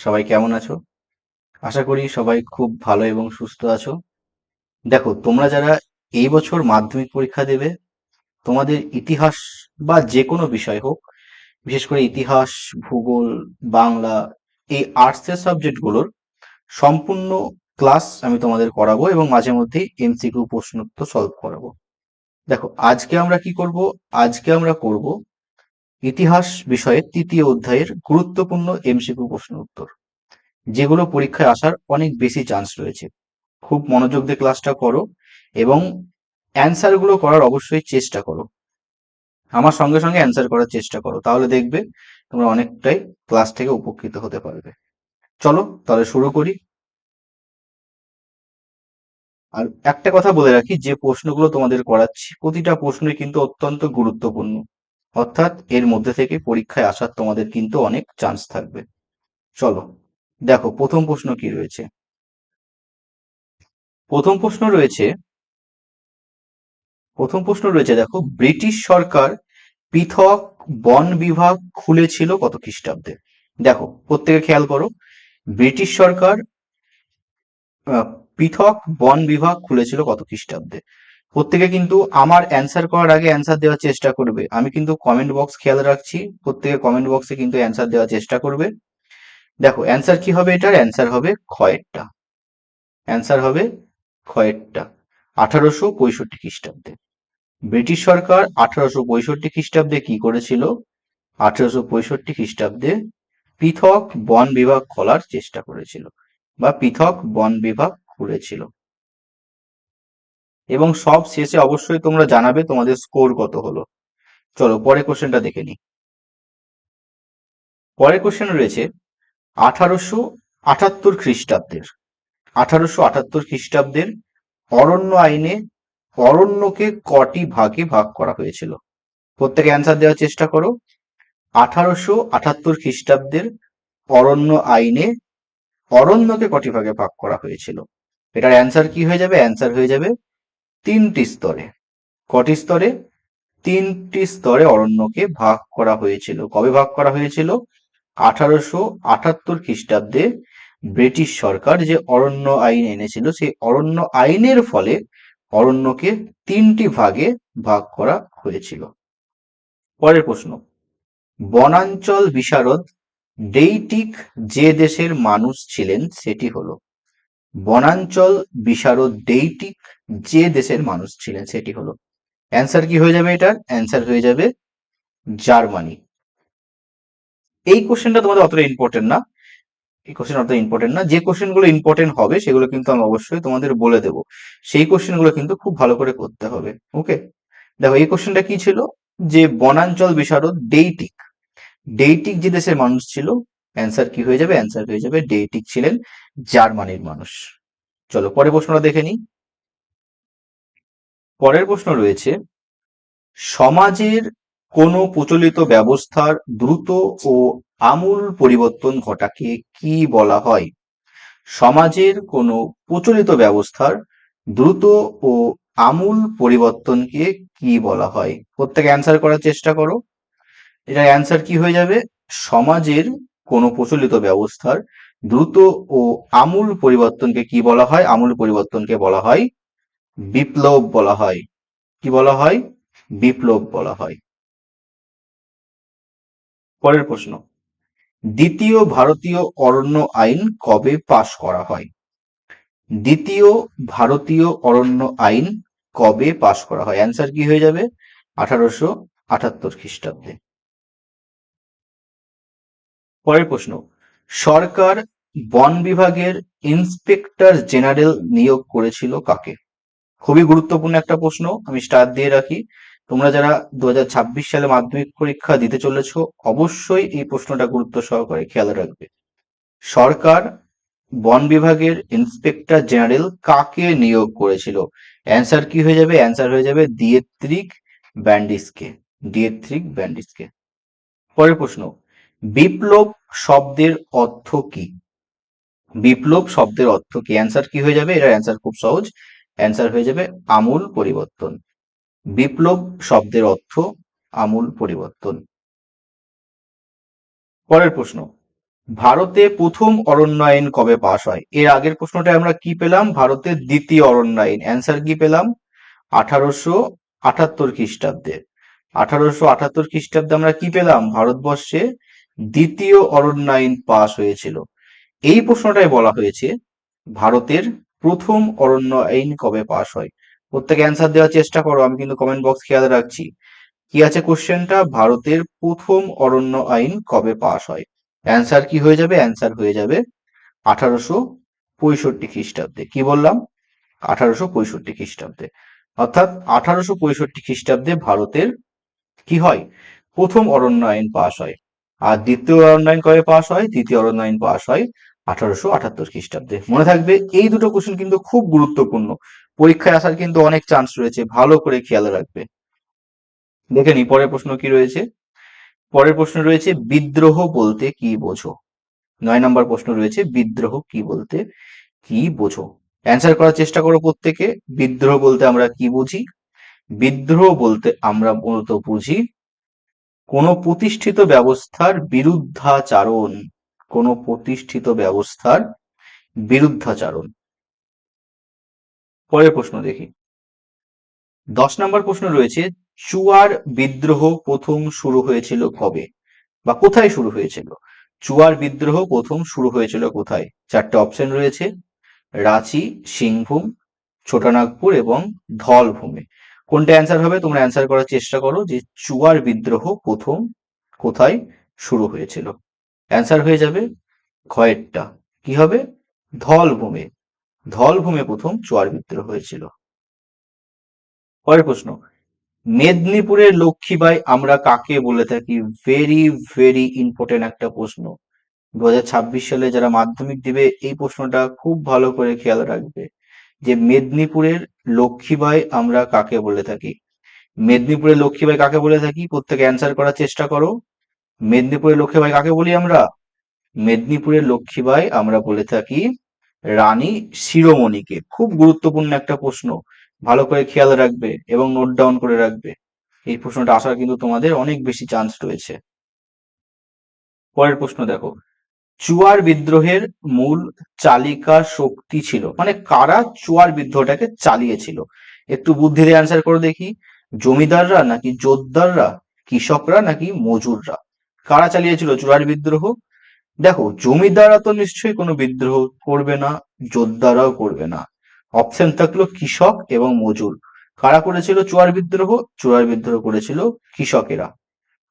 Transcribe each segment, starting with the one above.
সবাই কেমন আছো? আশা করি সবাই খুব ভালো এবং সুস্থ আছো। দেখো, তোমরা যারা এই বছর মাধ্যমিক পরীক্ষা দেবে, তোমাদের ইতিহাস বা যে কোনো বিষয় হোক, বিশেষ করে ইতিহাস, ভূগোল, বাংলা, এই আর্টসের সাবজেক্টগুলোর সম্পূর্ণ ক্লাস আমি তোমাদের করাবো এবং মাঝে মধ্যেই এমসিকিউ প্রশ্ন উত্তর সলভ করাবো। দেখো, আজকে আমরা কি করব? আজকে আমরা করব ইতিহাস বিষয়ের তৃতীয় অধ্যায়ের গুরুত্বপূর্ণ এমসিকিউ প্রশ্ন উত্তর, যেগুলো পরীক্ষায় আসার অনেক বেশি চান্স রয়েছে। খুব মনোযোগ দিয়ে ক্লাসটা করো এবং অ্যান্সার গুলো করার অবশ্যই চেষ্টা করো। আমার সঙ্গে সঙ্গে অ্যান্সার করার চেষ্টা করো, তাহলে দেখবে তোমরা অনেকটাই ক্লাস থেকে উপকৃত হতে পারবে। চলো তাহলে শুরু করি। আর একটা কথা বলে রাখি, যে প্রশ্নগুলো তোমাদের করাচ্ছি প্রতিটা প্রশ্নই কিন্তু অত্যন্ত গুরুত্বপূর্ণ, অর্থাৎ এর মধ্যে থেকে পরীক্ষায় আসার তোমাদের কিন্তু অনেক চান্স থাকবে। চলো, দেখো প্রথম প্রশ্ন কি রয়েছে। প্রথম প্রশ্ন রয়েছে দেখো, ব্রিটিশ সরকার পৃথক বন বিভাগ খুলেছিল কত খ্রিস্টাব্দে? দেখো, প্রত্যেকে খেয়াল করো। ব্রিটিশ সরকার আহ, পৃথক বন বিভাগ খুলেছিল কত খ্রিস্টাব্দে? প্রত্যেকে কিন্তু আমার অ্যান্সার করার আগে অ্যান্সার দেওয়ার চেষ্টা করবে। আমি কিন্তু কমেন্ট বক্স খেয়াল রাখছি, প্রত্যেকে কমেন্ট বক্সে কিন্তু অ্যান্সার দেওয়ার চেষ্টা করবে। দেখো অ্যান্সার কি হবে, এটার অ্যান্সার হবে খয়েরটা। অ্যান্সার হবে খয়েরটা, 1865 খ্রিস্টাব্দে। ব্রিটিশ সরকার 1865 খ্রিস্টাব্দে কি করেছিল? 1865 খ্রিস্টাব্দে পৃথক বন বিভাগ খোলার চেষ্টা করেছিল বা পৃথক বন বিভাগ খুলেছিল। এবং সব শেষে অবশ্যই তোমরা জানাবে তোমাদের স্কোর কত হলো। চলো পরের কোশ্চেনটা দেখে নিই। পরের কোশ্চেন রয়েছে 1878 খ্রিস্টাব্দের। 1878 খ্রিস্টাব্দের অরণ্য আইনে অরণ্যকে কটি ভাগে ভাগ করা হয়েছিল? প্রত্যেকে অ্যান্সার দেওয়ার চেষ্টা করো। 1878 খ্রিস্টাব্দের অরণ্য আইনে অরণ্যকে কটি ভাগে ভাগ করা হয়েছিল? এটার অ্যান্সার কি হয়ে যাবে? অ্যান্সার হয়ে যাবে তিনটি স্তরে। কটি স্তরে? তিনটি স্তরে অরণ্যকে ভাগ করা হয়েছিল। কবে ভাগ করা হয়েছিল? 1878 খ্রিস্টাব্দে ব্রিটিশ সরকার যে অরণ্য আইন এনেছিল, সেই অরণ্য আইনের ফলে অরণ্যকে তিনটি ভাগে ভাগ করা হয়েছিল। পরের প্রশ্ন, বনাঞ্চল বিশারদ ডেইটিক যে দেশের মানুষ ছিলেন সেটি হলো? বনাঞ্চল বিশারদ ডেইটিক যে দেশের মানুষ ছিলেন সেটি হলো? অ্যান্সার কি হয়ে যাবে? এটার অ্যান্সার হয়ে যাবে জার্মানি। এই কোশ্চেনটা তোমাদের অতটা ইম্পর্টেন্ট না। যে কোশ্চেন গুলো ইম্পর্টেন্ট হবে সেগুলো কিন্তু আমি অবশ্যই তোমাদের বলে দেবো। সেই কোশ্চেন গুলো কিন্তু খুব ভালো করে করতে হবে। ওকে, দেখো এই কোশ্চেনটা কি ছিল, যে বনাঞ্চল বিশারদ ডেইটিক, ডেইটিক যে দেশের মানুষ ছিল, অ্যান্সার কি হয়ে যাবে? অ্যান্সার হয়ে যাবে ডেইটিক ছিলেন জার্মানির মানুষ। চলো পরের প্রশ্নটা দেখে নিই। পরের প্রশ্ন রয়েছে, সমাজের কোনো প্রচলিত ব্যবস্থার দ্রুত ও আমূল পরিবর্তন ঘটাকে কি বলা হয়? সমাজের কোনো প্রচলিত ব্যবস্থার দ্রুত ও আমূল পরিবর্তনকে কি বলা হয়? প্রত্যেকে অ্যান্সার করার চেষ্টা করো। এটার অ্যান্সার কি হয়ে যাবে? সমাজের কোনো প্রচলিত ব্যবস্থার দ্রুত ও আমূল পরিবর্তনকে কি বলা হয়? আমূল পরিবর্তনকে বলা হয় বিপ্লব বলা হয়। কি বলা হয়? বিপ্লব বলা হয়। পরের প্রশ্ন, দ্বিতীয় ভারতীয় অরণ্য আইন কবে পাশ করা হয়? দ্বিতীয় ভারতীয় অরণ্য আইন কবে পাশ করা হয়? অ্যান্সার কি হয়ে যাবে? 1878 খ্রিস্টাব্দে। পরের প্রশ্ন, সরকার বন বিভাগের ইন্সপেক্টর জেনারেল নিয়োগ করেছিল কাকে? খুবই গুরুত্বপূর্ণ একটা প্রশ্ন, আমি স্টার দিয়ে রাখি। তোমরা যারা 2026 সালে মাধ্যমিক পরীক্ষা দিতে চলেছো, অবশ্যই এই প্রশ্নটা গুরুত্ব সহকারে খেয়াল রাখবে। সরকার বন বিভাগের ইন্সপেক্টর জেনারেল কাকে নিয়োগ করেছিল? অ্যান্সার কি হয়ে যাবে? অ্যান্সার হয়ে যাবে দিয়েত্রিক ব্যান্ডিসকে। দিয়েত্রিক ব্যান্ডিসকে। পরের প্রশ্ন, বিপ্লব শব্দের অর্থ কি? বিপ্লব শব্দের অর্থ কি? অ্যান্সার কি হয়ে যাবে? এটার অ্যান্সার খুব সহজ, অ্যান্সার হয়ে যাবে আমূল পরিবর্তন। বিপ্লব শব্দের অর্থ আমূল পরিবর্তন। পরের প্রশ্ন, ভারতে প্রথম অরণ্য আইন কবে পাশ হয়? এর আগের প্রশ্নটা আমরা কি পেলাম? ভারতের দ্বিতীয় অরণ্য আইন। অ্যান্সার কি পেলাম? 1878 খ্রিস্টাব্দে। 1878 খ্রিস্টাব্দে আমরা কি পেলাম? ভারতবর্ষে দ্বিতীয় অরণ্য আইন পাশ হয়েছিল। এই প্রশ্নটাই বলা হয়েছে ভারতের প্রথম অরণ্য আইন কবে পাশ হয়। প্রত্যেকে অ্যান্সার দেওয়ার চেষ্টা করো, আমি কিন্তু কমেন্ট বক্স খেয়াল রাখছি। কি আছে কোশ্চেনটা? ভারতের প্রথম অরণ্য আইন কবে পাশ হয়? অ্যান্সার কি হয়ে যাবে? অ্যান্সার হয়ে যাবে 1865 খ্রিস্টাব্দে। কি বললাম? 1865 খ্রিস্টাব্দে। অর্থাৎ 1865 খ্রিস্টাব্দে ভারতের কি হয়? প্রথম অরণ্য আইন পাশ হয়। আর দ্বিতীয় অরণ্য আইন কবে পাশ হয়? দ্বিতীয় অরণ্য আইন পাশ হয় 1878 খ্রিস্টাব্দে। মনে থাকবে এই দুটো কোশ্চেন কিন্তু খুব গুরুত্বপূর্ণ, পরীক্ষায় আসার কিন্তু অনেক চান্স রয়েছে, ভালো করে খেয়াল রাখবে। দেখে নি পরের প্রশ্ন কি রয়েছে। পরের প্রশ্ন রয়েছে বিদ্রোহ বলতে কি বোঝো? 9 নম্বর প্রশ্ন রয়েছে বিদ্রোহ কি বলতে কি বোঝো? অ্যান্সার করার চেষ্টা করো প্রত্যেকে। বিদ্রোহ বলতে আমরা কি বুঝি? বিদ্রোহ বলতে আমরা মূলত বুঝি কোনো প্রতিষ্ঠিত ব্যবস্থার বিরুদ্ধাচারণ। কোনো প্রতিষ্ঠিত ব্যবস্থার বিরুদ্ধাচারণ। পরের প্রশ্ন দেখি। 10 নম্বর প্রশ্ন রয়েছে চুয়ার বিদ্রোহ প্রথম শুরু হয়েছিল কবে বা কোথায় শুরু হয়েছিল? চুয়ার বিদ্রোহ প্রথম শুরু হয়েছিল কোথায়? চারটে অপশন রয়েছে, রাঁচি, সিংভূম, ছোটানাগপুর এবং ধলভূমে। কোনটা অ্যান্সার হবে? তোমরা অ্যান্সার করার চেষ্টা করো যে চুয়ার বিদ্রোহ প্রথম কোথায় শুরু হয়েছিল। অ্যান্সার হয়ে যাবে ঘয়েরটা। কি হবে? ধলভূমে। ধলভূমে প্রথম চুয়ার বিদ্রোহ হয়েছিল। পরের প্রশ্ন, মেদিনীপুরের লক্ষ্মীবাঈ আমরা কাকে বলে থাকি? ভেরি ভেরি ইম্পর্টেন্ট একটা প্রশ্ন। 2026 সালে যারা মাধ্যমিক দিবে এই প্রশ্নটা খুব ভালো করে খেয়াল রাখবে যে মেদিনীপুরের লক্ষ্মীবাঈ আমরা কাকে বলে থাকি। মেদিনীপুরের লক্ষ্মীবাঈ কাকে বলে থাকি? প্রত্যেকে অ্যান্সার করার চেষ্টা করো। মেদিনীপুরের লক্ষ্মীবাঈ কাকে বলি আমরা? মেদিনীপুরের লক্ষ্মীবাঈ আমরা বলে থাকি রানী শিরোমণিকে। খুব গুরুত্বপূর্ণ একটা প্রশ্ন, ভালো করে খেয়াল রাখবে এবং নোট ডাউন করে রাখবে। এই প্রশ্নটা আসার কিন্তু তোমাদের অনেক বেশি চান্স রয়েছে। পরের প্রশ্ন দেখো, চুয়ার বিদ্রোহের মূল চালিকা শক্তি ছিল, মানে কারা চুয়ার বিদ্রোহটাকে চালিয়েছিল? একটু বুদ্ধি দিয়ে অ্যান্সার করে দেখি। জমিদাররা নাকি জোতদাররা, কৃষকরা নাকি মজুররা? কারা চালিয়েছিল চুয়ার বিদ্রোহ? দেখো জমিদাররা তো নিশ্চয়ই কোনো বিদ্রোহ করবে না, জোতদাররাও করবে না। অপশন থাকলো কৃষক এবং মজুর। কারা করেছিল চুয়ার বিদ্রোহ? চুয়ার বিদ্রোহ করেছিল কৃষকেরা।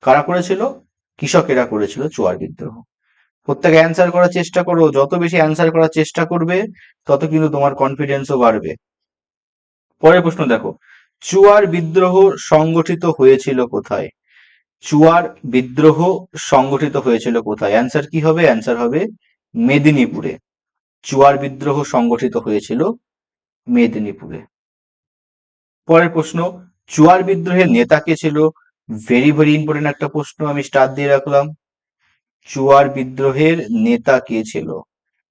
কারা করেছিল? কৃষকেরা করেছিল চুয়ার বিদ্রোহ। প্রত্যেকে অ্যান্সার করার চেষ্টা করো, যত বেশি অ্যান্সার করার চেষ্টা করবে তত কিন্তু তোমার কনফিডেন্সও বাড়বে। পরের প্রশ্ন দেখো, চুয়ার বিদ্রোহ সংগঠিত হয়েছিল কোথায়? চুয়ার বিদ্রোহ সংগঠিত হয়েছিল কোথায়? অ্যান্সার কি হবে? অ্যান্সার হবে মেদিনীপুরে। চুয়ার বিদ্রোহ সংগঠিত হয়েছিল মেদিনীপুরে। পরের প্রশ্ন, চুয়ার বিদ্রোহের নেতা কে ছিল? ভেরি ভেরি ইম্পর্টেন্ট একটা প্রশ্ন, আমি স্টার দিয়ে রাখলাম। চুয়ার বিদ্রোহের নেতা কে ছিল?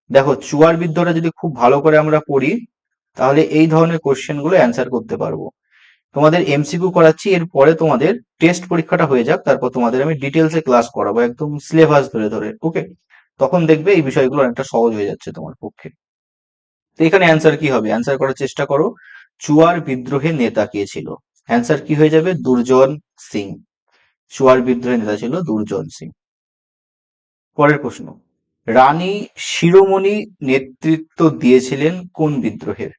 দেখো চুয়ার বিদ্রোহটা যদি খুব ভালো করে আমরা পড়ি তাহলে এই ধরনের কোশ্চেন গুলো অ্যান্সার করতে পারবো। তোমাদের এমসিকিউ করাচ্ছি, এরপরে তোমাদের টেস্ট পরীক্ষাটা হয়ে যাক, তারপর তোমাদের আমি ডিটেলসে ক্লাস করাবো একদম সিলেবাস ধরে ধরে। ওকে, তখন দেখবে এই বিষয়গুলো অনেকটা সহজ হয়ে যাচ্ছে তোমার পক্ষে। তো এখানে অ্যান্সার কি হবে? অ্যান্সার করার চেষ্টা করো। চুয়ার বিদ্রোহের নেতা কে ছিল? অ্যান্সার কি হয়ে যাবে? দুর্জন সিং। চুয়ার বিদ্রোহের নেতা ছিল দুর্জন সিং। পরের প্রশ্ন, রানী শিরোমণি নেতৃত্ব দিয়েছিলেন কোন বিদ্রোহের?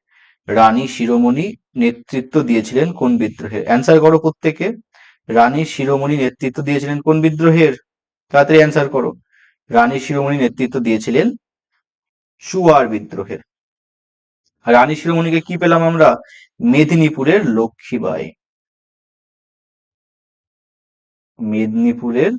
রানী শিরোমণি নেতৃত্ব দিয়েছিলেন কোন বিদ্রোহের? অ্যান্সার করো প্রত্যেকে। রানী শিরোমণি নেতৃত্ব দিয়েছিলেন কোন বিদ্রোহের? তাড়াতাড়ি অ্যান্সার করো। রানী শিরোমণি নেতৃত্ব দিয়েছিলেন চুয়ার বিদ্রোহের। রানী শিরোমণিকে কি পেলাম আমরা? মেদিনীপুরের লক্ষ্মীবাঈ। মেদিনীপুরের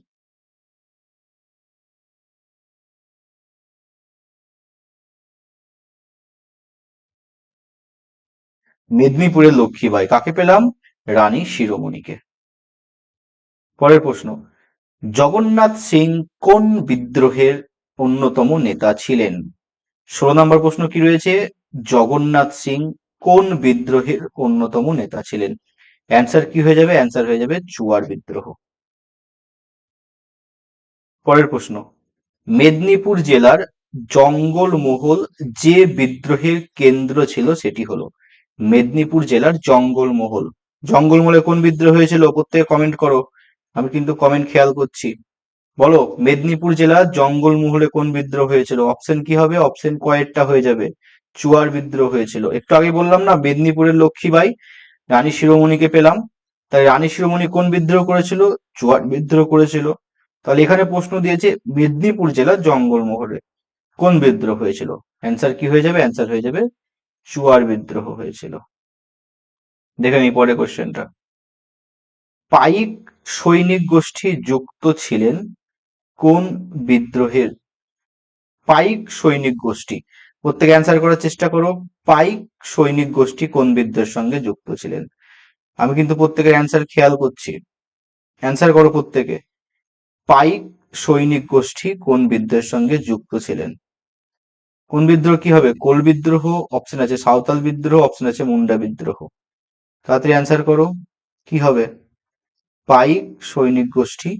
মেদিনীপুরের লক্ষ্মীবাঈ কাকে পেলাম? রানী শিরোমণিকে। পরের প্রশ্ন, জগন্নাথ সিং কোন বিদ্রোহের অন্যতম নেতা ছিলেন? 16 নম্বর প্রশ্ন কি রয়েছে? জগন্নাথ সিং কোন বিদ্রোহের অন্যতম নেতা ছিলেন? অ্যান্সার কি হয়ে যাবে? অ্যান্সার হয়ে যাবে চুয়ার বিদ্রোহ। পরের প্রশ্ন, মেদিনীপুর জেলার জঙ্গলমহল যে বিদ্রোহের কেন্দ্র ছিল সেটি হলো, মেদিনীপুর জেলার জঙ্গলমহল। জঙ্গলমহলে কোন বিদ্রোহ হয়েছিল? প্রত্যেকে কমেন্ট করো, আমি কিন্তু কমেন্ট খেয়াল করছি। বলো, মেদিনীপুর জেলার জঙ্গলমহলে কোন বিদ্রোহ হয়েছিল? অপশন কি হবে? অপশন কয়েকটা হয়ে যাবে। চুয়ার বিদ্রোহ হয়েছিল। একটু আগে বললাম না, মেদিনীপুরের লক্ষ্মীবাই রানী শিরোমণিকে পেলাম, তাই রানী শিরোমণি কোন বিদ্রোহ করেছিল? চুয়ার বিদ্রোহ করেছিল। তাহলে এখানে প্রশ্ন দিয়েছে মেদিনীপুর জেলার জঙ্গলমহলে কোন বিদ্রোহ হয়েছিল? অ্যান্সার কি হয়ে যাবে? অ্যান্সার হয়ে যাবে চুয়ার বিদ্রোহ হয়েছিল। দেখে নিই পরের কোশ্চেনটা। পাইক সৈনিক গোষ্ঠী যুক্ত ছিলেন কোন বিদ্রোহের? পাইক সৈনিক গোষ্ঠী, প্রত্যেকে অ্যান্সার করার চেষ্টা করো। পাইক সৈনিক গোষ্ঠী কোন বিদ্রোহের সঙ্গে যুক্ত ছিলেন? আমি কিন্তু প্রত্যেকের অ্যান্সার খেয়াল করছি, অ্যান্সার করো প্রত্যেকে। পাইক সৈনিক গোষ্ঠী কোন বিদ্রোহের সঙ্গে যুক্ত ছিলেন? কোন বিদ্রোহ কি হবে? কোল বিদ্রোহ, অপশন আছে সাঁওতাল বিদ্রোহ, অপশন আছে মুন্ডা বিদ্রোহ। তাড়াতাড়ি অ্যান্সার করো, কি হবে? পাইক সৈনিক গোষ্ঠী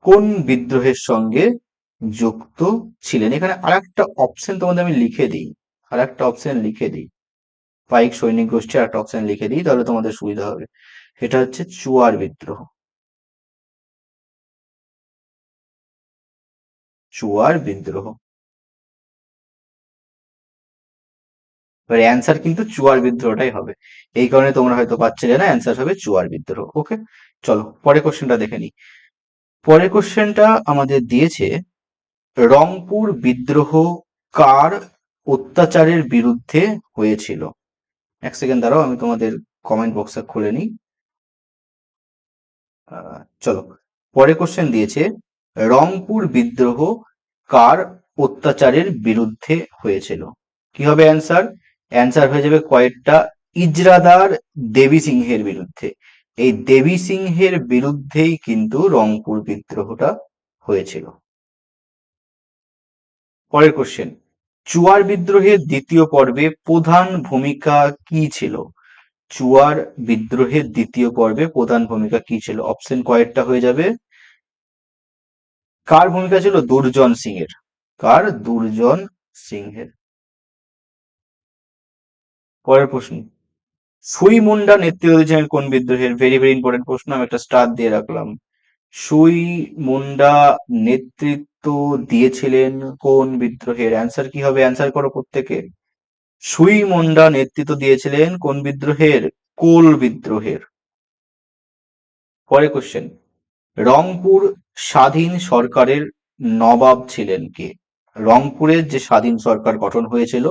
কোন বিদ্রোহের সঙ্গে যুক্ত ছিলেন? এখানে আরেকটা অপশন তোমাদের আমি লিখে দিই, আরেকটা অপশন লিখে দিই, পাইক সৈনিক গোষ্ঠী আরেকটা অপশন লিখে দিই, তাহলে তোমাদের সুবিধা হবে। এটা হচ্ছে চুয়ার বিদ্রোহ। চুয়ার বিদ্রোহ। এবার অ্যান্সার কিন্তু চুয়ার বিদ্রোহটাই হবে, এই কারণে তোমরা হয়তো পাচ্ছিলে না, অ্যান্সার হবে চুয়ার বিদ্রোহ। ওকে, চলো পরের কোশ্চেনটা দেখে নিই। পরের কোশ্চেনটা আমাদের দিয়েছে, রংপুর বিদ্রোহ কার অত্যাচারের বিরুদ্ধে হয়েছিল? এক সেকেন্ড দাঁড়াও, আমি তোমাদের কমেন্ট বক্সে খুলে নিই। চলো, পরের কোশ্চেন দিয়েছে, রংপুর বিদ্রোহ কার অত্যাচারের বিরুদ্ধে হয়েছিল? কি হবে অ্যান্সার? অ্যান্সার হয়ে যাবে কয়েকটা, ইজরাদার দেবী সিংহের বিরুদ্ধে। এই দেবী সিংহের বিরুদ্ধেই কিন্তু রংপুর বিদ্রোহটা হয়েছিল। পরের কোশ্চেন, চুয়ার বিদ্রোহের দ্বিতীয় পর্বে প্রধান ভূমিকা কি ছিল? চুয়ার বিদ্রোহের দ্বিতীয় পর্বে প্রধান ভূমিকা কি ছিল? অপশন কয়েকটা হয়ে যাবে। কার ভূমিকা ছিল? দুর্জন সিংহের। কার? দুর্জন সিংহের। পরের প্রশ্ন, সুই মুন্ডা নেতৃত্ব দিয়েছিলেন কোন বিদ্রোহের? ভেরি ভেরি ইম্পর্টেন্ট প্রশ্ন, আমি একটা স্টার দিয়ে রাখলাম। সুই মুন্ডা নেতৃত্ব দিয়েছিলেন কোন বিদ্রোহের? অ্যান্সার কি হবে? অ্যান্সার করো প্রত্যেকে। সুই মুন্ডা নেতৃত্ব দিয়েছিলেন কোন বিদ্রোহের? কোল বিদ্রোহের। পরের কোশ্চেন, রংপুর স্বাধীন সরকারের নবাব ছিলেন কে? রংপুরের যে স্বাধীন সরকার গঠন হয়েছিল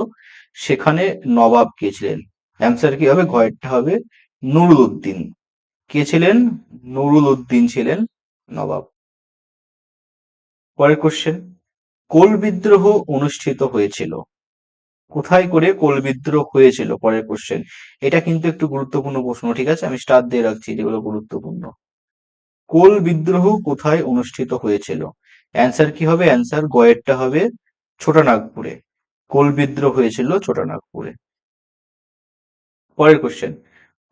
সেখানে নবাব কে ছিলেন? অ্যান্সার কি হবে? ঘয়েরটা হবে নুরুল উদ্দিন। কে ছিলেন? নুরুল উদ্দিন ছিলেন নবাব। পরের কোশ্চেন, কোল বিদ্রোহ অনুষ্ঠিত হয়েছিল কোথায় করে? কোল বিদ্রোহ হয়েছিল, পরের কোশ্চেন। এটা কিন্তু একটু গুরুত্বপূর্ণ প্রশ্ন, ঠিক আছে, আমি স্টার দিয়ে রাখছি, যেগুলো গুরুত্বপূর্ণ। কোল বিদ্রোহ কোথায় অনুষ্ঠিত হয়েছিল? অ্যান্সার কি হবে? অ্যান্সার গয়েরটা হবে ছোটনাগপুরে। কোল বিদ্রোহ হয়েছিল ছোটনাগপুরে। পরের কোশ্চেন,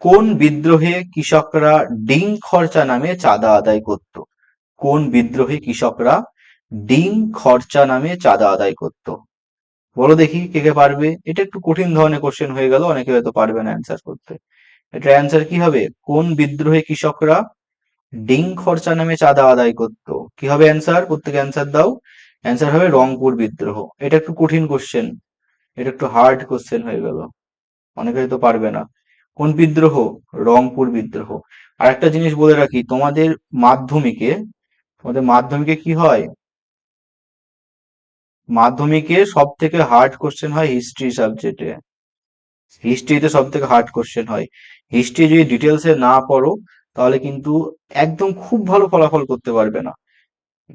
কোন বিদ্রোহে কৃষকরা ডিম খরচা নামে চাঁদা আদায় করত? কোন বিদ্রোহে কৃষকরা ডিম খরচা নামে চাঁদা আদায় করত? বলো দেখি কে কে পারবে। এটা একটু কঠিন ধরনের কোশ্চেন হয়ে গেল, অনেকে হয়তো পারবে না অ্যান্সার করতে। এটা অ্যান্সার কি হবে? কোন বিদ্রোহে কৃষকরা ডিম খরচা নামে চাঁদা আদায় করত? কি হবে অ্যান্সার? প্রত্যেকে অ্যান্সার দাও। অ্যান্সার হবে রংপুর বিদ্রোহ। এটা একটু কঠিন কোশ্চেন, এটা একটু হার্ড কোশ্চেন হয়ে গেল, অনেকে হয়তো পারবে না। কোন বিদ্রোহ? রংপুর বিদ্রোহ। আর একটা জিনিস বলে রাখি, মাধ্যমিকে তোমাদের মাধ্যমিকে কি হয়? মাধ্যমিকে সব থেকে হার্ড কোশ্চেন হয় হিস্ট্রি সাবজেক্টে। হিস্ট্রিতে সব থেকে হার্ড কোশ্চেন হয়। হিস্ট্রি যদি ডিটেলসে না পড়ো তাহলে কিন্তু একদম খুব ভালো ফলাফল করতে পারবে না।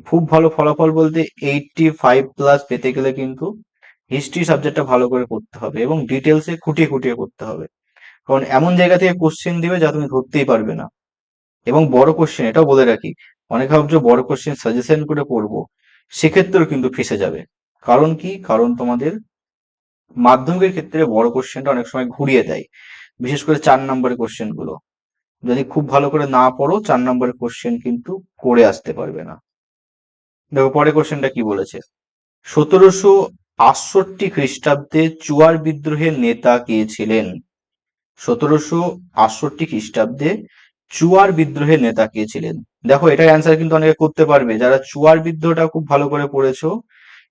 খুব ভালো ফলাফল বলতে 85+ পেতে গেলে কিন্তু হিস্ট্রি সাবজেক্টটা ভালো করে পড়তে হবে এবং ডিটেলসে খুঁটিয়ে খুঁটিয়ে করতে হবে। কারণ এমন জায়গা থেকে কোশ্চেন দিবে যা তুমি ধরতেই পারবে না। এবং বড় কোশ্চেন, এটাও বলে রাখি, অনেকে ভাবছো বড় কোশ্চেন সাজেশন করে পড়বো, সেক্ষেত্রেও কিন্তু ফেঁসে যাবে। কারণ কি? কারণ তোমাদের মাধ্যমিকের ক্ষেত্রে বড় কোশ্চেনটা অনেক সময় ঘুরিয়ে দেয়, বিশেষ করে 4 নম্বরের কোশ্চেন গুলো। যদি খুব ভালো করে না পড়ো 4 নম্বরের কোশ্চেন কিন্তু করে আসতে পারবে না। দেখো পরে কোশ্চেনটা কি বলেছে। 1768 খ্রিস্টাব্দে চুয়ার বিদ্রোহের নেতা কে ছিলেন? 1768 খ্রিস্টাব্দে চুয়ার বিদ্রোহের নেতা কে ছিলেন? দেখো এটার অ্যান্সার কিন্তু অনেকে করতে পারবে যারা চুয়ার বিদ্রোহটা খুব ভালো করে পড়েছো।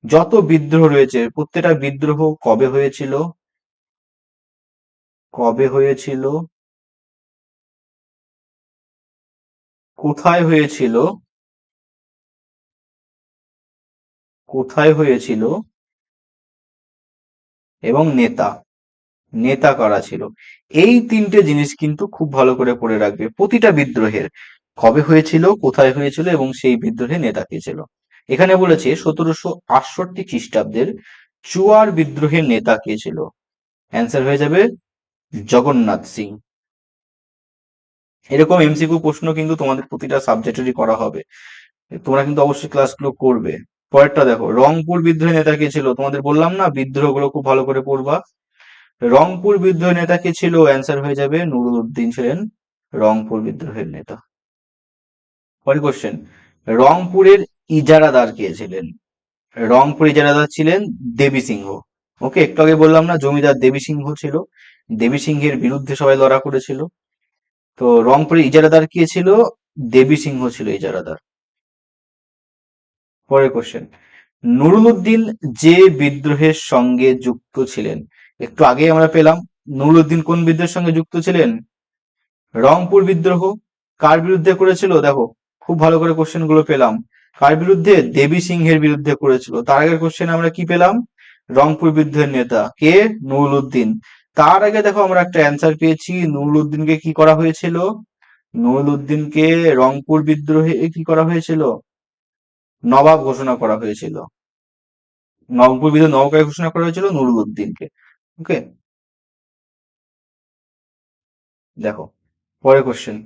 যত বিদ্রোহ রয়েছে প্রত্যেকটা বিদ্রোহ কবে হয়েছিল, কবে হয়েছিল, কোথায় হয়েছিল, কোথায় হয়েছিল, এবং নেতা, নেতা কারা ছিল, এই তিনটে জিনিস কিন্তু খুব ভালো করে পড়ে রাখবে। প্রতিটা বিদ্রোহের কবে হয়েছিল, কোথায় হয়েছিল এবং সেই বিদ্রোহের নেতা কে ছিল। এখানে বলেছে 1768 খ্রিস্টাব্দের চুয়ার বিদ্রোহের নেতা কে ছিল? অ্যান্সার হয়ে যাবে জগন্নাথ সিং। এরকম এমসিকিউ প্রশ্ন কিন্তু তোমাদের প্রতিটা সাবজেক্টেরই করা হবে, তোমরা কিন্তু অবশ্যই ক্লাসগুলো করবে। পরেরটা দেখো, রংপুর বিদ্রোহের নেতা কে ছিল? তোমাদের বললাম না বিদ্রোহগুলো খুব ভালো করে পড়বা। রংপুর বিদ্রোহের নেতা কে ছিল? অ্যান্সার হয়ে যাবে নুরুল উদ্দিন ছিলেন রংপুর বিদ্রোহের নেতা। পরের কোশ্চেন, রংপুরের ইজারাদার কে ছিলেন? রংপুর ইজারাদার ছিলেন দেবী সিংহ। ওকে, একটু আগে বললাম না জমিদার দেবী সিংহ ছিল, দেবী সিংহের বিরুদ্ধে সবাই লড়া করেছিল। তো রংপুরের ইজারাদার কে ছিল? দেবী সিংহ ছিল ইজারাদার। পরের কোশ্চেন, নুরুল উদ্দিন যে বিদ্রোহের সঙ্গে যুক্ত ছিলেন, একটু আগে আমরা পেলাম নুরুল উদ্দিন কোন বিদ্রোহের সঙ্গে যুক্ত ছিলেন? রংপুর বিদ্রোহ। কার বিরুদ্ধে করেছিল? দেখো খুব ভালো করে কোশ্চেন গুলো পেলাম। কার বিরুদ্ধে? দেবী সিংহের বিরুদ্ধে করেছিল। তার আগের কোশ্চেন আমরা কি পেলাম? রংপুর বিদ্রোহের নেতা কে? নুরুল উদ্দিন। তার আগে দেখো আমরা একটা অ্যান্সার পেয়েছি, নুরুল উদ্দিনকে কি করা হয়েছিল? নুরুল উদ্দিনকে রংপুর বিদ্রোহে কি করা হয়েছিল? নবাব ঘোষণা করা হয়েছিল। রংপুর বিদ্রোহ নবাব ঘোষণা করা হয়েছিল নুরুল উদ্দিনকে। ওকে, দেখো পরের কোশ্চেন,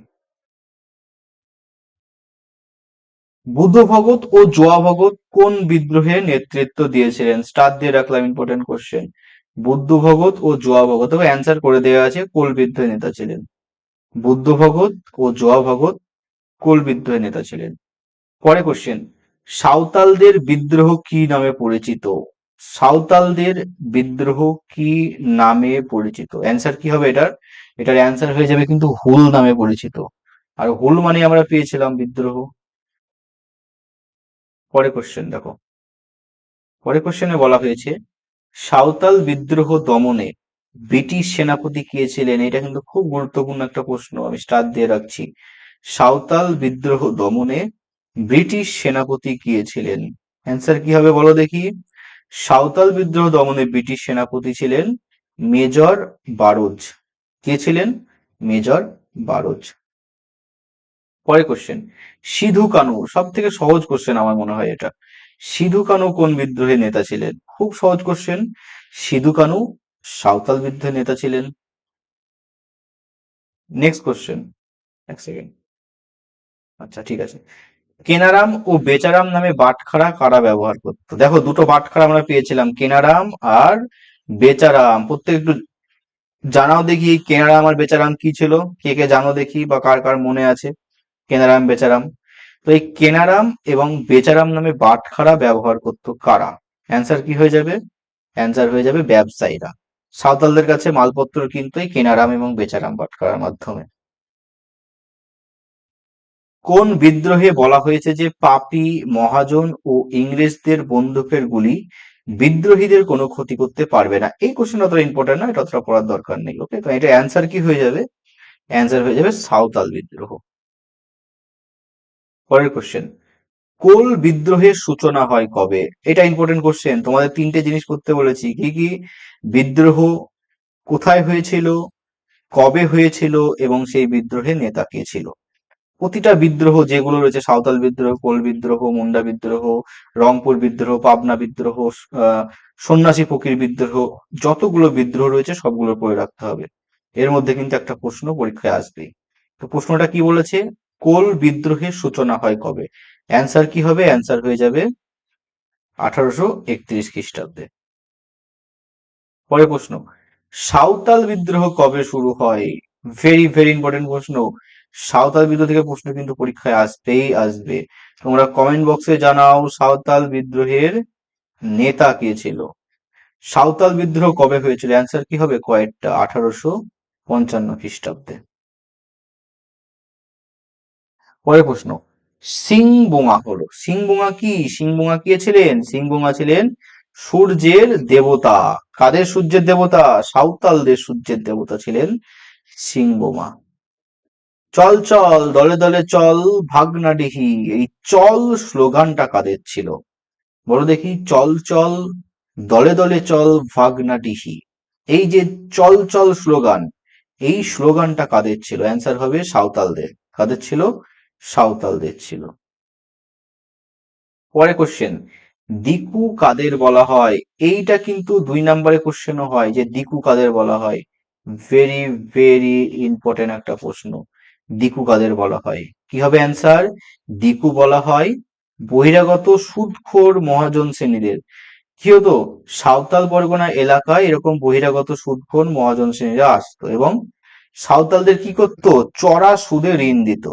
বুদ্ধভগত ও জোয়া ভগত কোন বিদ্রোহের নেতৃত্ব দিয়েছিলেন? স্টার দিয়ে রাখলাম, ইম্পর্টেন্ট কোশ্চেন। বুদ্ধভগত ও জোয়া ভগত, তবে অ্যান্সার করে দেওয়া আছে, কোল বিদ্রোহের নেতা ছিলেন। বুদ্ধভগত ও জোয়া ভগত কোল বিদ্রোহের নেতা ছিলেন। পরে কোশ্চেন, সাঁওতালদের বিদ্রোহ কি নামে পরিচিত? সাঁওতালদের বিদ্রোহ কি নামে পরিচিত? অ্যান্সার কি হবে এটার? এটার অ্যান্সার হয়ে যাবে কিন্তু হুল নামে পরিচিত। আর হুল মানে আমরা পেয়েছিলাম বিদ্রোহ। পরে কোশ্চেন দেখো, পরে কোশ্চেনে বলা হয়েছে সাঁওতাল বিদ্রোহ দমনে ব্রিটিশ সেনাপতি কে ছিলেন? এটা কিন্তু খুব গুরুত্বপূর্ণ একটা প্রশ্ন, আমি স্টার দিয়ে রাখছি। সাঁওতাল বিদ্রোহ দমনে ব্রিটিশ সেনাপতি কে ছিলেন? অ্যান্সার কি হবে বলো দেখি। সাঁওতাল বিদ্রোহ দমনে ব্রিটিশ সেনাপতি ছিলেন মেজর বারোজ। কে ছিলেন? মেজর বারোজ। পরের কোশ্চেন, সিধু কানু, সব থেকে সহজ কোশ্চেন আমার মনে হয় এটা। সিধু কানু কোন বিদ্রোহের নেতা ছিলেন? খুব সহজ কোশ্চেন, সিধু কানু সাঁওতাল বিদ্রোহের নেতা ছিলেন। নেক্সট কোশ্চেন, এক সেকেন্ড, আচ্ছা ঠিক আছে। কেনারাম ও বেচারাম নামে বাটখারা কারা ব্যবহার করতো? দেখো দুটো বাটখারা আমরা পেয়েছিলাম, কেনারাম আর বেচারাম। প্রত্যেক একটু জানাও দেখি এই কেনারাম আর বেচারাম কি ছিল, কে কে জানো দেখি, বা কার কার মনে আছে কেনারাম বেচারাম। তো এই কেনারাম এবং বেচারাম নামে বাটখারা ব্যবহার করতো কারা? অ্যান্সার কি হয়ে যাবে? অ্যান্সার হয়ে যাবে ব্যবসায়ীরা। সাঁওতালদের কাছে মালপত্র কিন্তু এই কেনারাম এবং বেচারাম বাটখারার মাধ্যমে। কোন বিদ্রোহে বলা হয়েছে যে পাপী মহাজন ও ইংরেজদের বন্দুকের গুলি বিদ্রোহীদের কোনো ক্ষতি করতে পারবে না? এই কোশ্চেন অতটা ইম্পর্টেন্ট না, এটা অতটা পড়ার দরকার নেই। ওকে, তো এটা অ্যান্সার কি হয়ে যাবে? অ্যান্সার হয়ে যাবে সাঁওতাল বিদ্রোহ। পরের কোশ্চেন, কোল বিদ্রোহের সূচনা হয় কবে? এটা ইম্পর্টেন্ট কোশ্চেন, তোমাদের তিনটে জিনিস করতে বলেছি, কি কি? বিদ্রোহ কোথায় হয়েছিল, কবে হয়েছিল এবং সেই বিদ্রোহের নেতা কে ছিল। প্রতিটা বিদ্রোহ যেগুলো রয়েছে, সাঁওতাল বিদ্রোহ, কোল বিদ্রোহ, মুন্ডা বিদ্রোহ, রংপুর বিদ্রোহ, পাবনা বিদ্রোহ, সন্ন্যাসী ফকির বিদ্রোহ, যতগুলো বিদ্রোহ রয়েছে সবগুলো পড়ে রাখতে হবে। এর মধ্যে কিন্তু একটা প্রশ্ন পরীক্ষায় আসবেই। তো প্রশ্নটা কি বলেছে? কোল বিদ্রোহের সূচনা হয় কবে? অ্যান্সার কি হবে? অ্যান্সার হয়ে যাবে 1831 খ্রিস্টাব্দে। পরের প্রশ্ন, সাঁওতাল বিদ্রোহ কবে শুরু হয়? ভেরি ভেরি ইম্পর্টেন্ট প্রশ্ন। সাঁওতাল বিদ্রোহ থেকে প্রশ্ন কিন্তু পরীক্ষায় আসবেই আসবে। তোমরা কমেন্ট বক্সে জানাও সাঁওতাল বিদ্রোহের নেতা কে ছিল। সাঁওতাল বিদ্রোহ কবে হয়েছিল? অ্যান্সার কি হবে? কয়েকটা 1855 খ্রিস্টাব্দে। পরের প্রশ্ন, সিংবোঙা হলো, সিংবোঙা কি? সিংবোঙা কে ছিলেন? সিংবোঙা ছিলেন সূর্যের দেবতা। কাদের সূর্যের দেবতা? সাঁওতালদের সূর্যের দেবতা ছিলেন সিংবোমা। চল চল দলে দলে চল ভাগনাডিহি, এই চল স্লোগানটা কাদের ছিল? বলো দেখি, চল চল দলে দলে চল ভাগনাডিহি, এই যে চল চল স্লোগান, এই স্লোগানটা কাদের ছিল? অ্যান্সার হবে সাঁওতালদের। কাদের ছিল? সাঁওতালদের ছিল। পরে কোশ্চেন, দিকু কাদের বলা হয়? এইটা কিন্তু 2 নম্বরে কোশ্চেনও হয় যে দিকু কাদের বলা হয়। ভেরি ভেরি ইম্পর্টেন্ট একটা প্রশ্ন। দিকু কাদের বলা হয়? কি হবে অ্যান্সার? দিকু বলা হয় বহিরাগত সুদখোর মহাজন শ্রেণীদের। কি হতো? সাঁওতাল পরগনা এলাকায় এরকম বহিরাগত সুদখোর মহাজন শ্রেণীরা আসতো এবং সাঁওতালদের কি করতো? চড়া সুদে ঋণ দিত।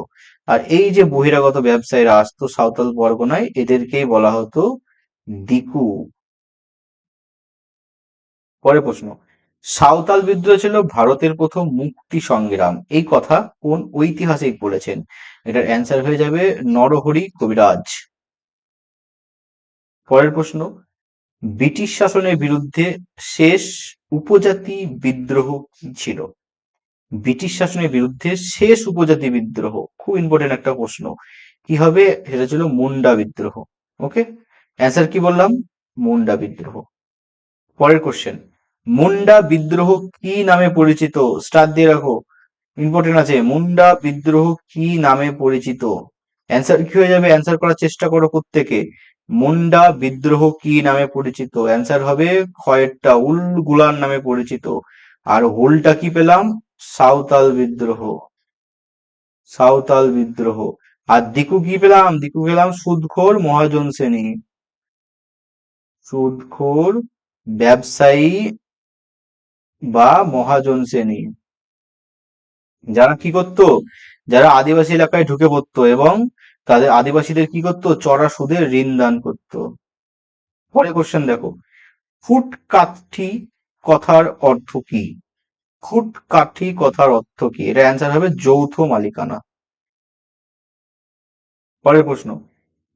আর এই যে বহিরাগত ব্যবসায়ীরা আসতো সাঁওতাল পরগনায়, এদেরকেই বলা হতো দিকু। পরের প্রশ্ন, সাঁওতাল বিদ্রোহ ছিল ভারতের প্রথম মুক্তি সংগ্রাম, এই কথা কোন ঐতিহাসিক বলেছেন? এটার অ্যান্সার হয়ে যাবে নরহরি কবিরাজ। পরের প্রশ্ন, ব্রিটিশ শাসনের বিরুদ্ধে শেষ উপজাতি বিদ্রোহ কি ছিল? ব্রিটিশ শাসনের বিরুদ্ধে শেষ উপজাতি বিদ্রোহ, খুব ইম্পর্টেন্ট একটা প্রশ্ন। কি হবে? সেটা ছিল মুন্ডা বিদ্রোহ। ওকে, অ্যান্সার কি বললাম? মুন্ডা বিদ্রোহ। পরের কোশ্চেন, মুন্ডা বিদ্রোহ কি নামে পরিচিত? স্টার দিয়ে রাখো, ইম্পর্টেন্ট আছে। মুন্ডা বিদ্রোহ কি নামে পরিচিত? অ্যান্সার কি হয়ে যাবে? অ্যান্সার করার চেষ্টা করো প্রত্যেকে। মুন্ডা বিদ্রোহ কি নামে পরিচিত? অ্যান্সার হবে খয়েরটা উল গুলান নামে পরিচিত। আর হোলটা কি পেলাম? সাঁওতাল বিদ্রোহ। সাঁওতাল বিদ্রোহ। আর দিকু কি পেলাম? দিকু পেলাম সুদখোর মহাজন শ্রেণী। সুদখোর ব্যবসায়ী বা মহাজন শ্রেণী, যারা কি করতো? যারা আদিবাসী এলাকায় ঢুকে পড়তো এবং তাদের আদিবাসীদের কি করতো? চড়া সুদে ঋণ দান করতো। পরে কোশ্চেন দেখো, ফুটকাঠি কথার অর্থ কি? ফুটকাঠি কথার অর্থ কি? এটা অ্যান্সার হবে যৌথ মালিকানা। পরের প্রশ্ন,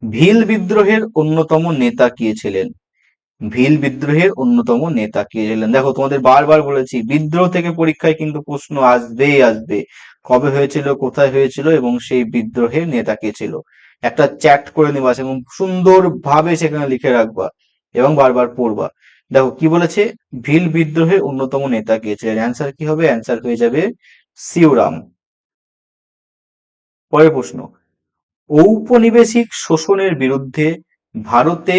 ভিল বিদ্রোহের অন্যতম নেতা কে ছিলেন? ভিল বিদ্রোহের অন্যতম নেতা কে ছিলেন? দেখো তোমাদের বারবার বলেছি বিদ্রোহ থেকে পরীক্ষায় কিন্তু প্রশ্ন আসবেই আসবে। কবে হয়েছিল, কোথায় হয়েছিল এবং সেই বিদ্রোহের নেতা কে ছিল। একটা চ্যাট করে নেবা এবং সুন্দর ভাবে সেখানে লিখে রাখবা এবং বারবার পড়বা। দেখো কি বলেছে, ভিল বিদ্রোহের অন্যতম নেতা কে ছিলেন? অ্যান্সার কি হবে? অ্যান্সার হয়ে যাবে শিবরাম। পরের প্রশ্ন, ঔপনিবেশিক শোষণের বিরুদ্ধে ভারতে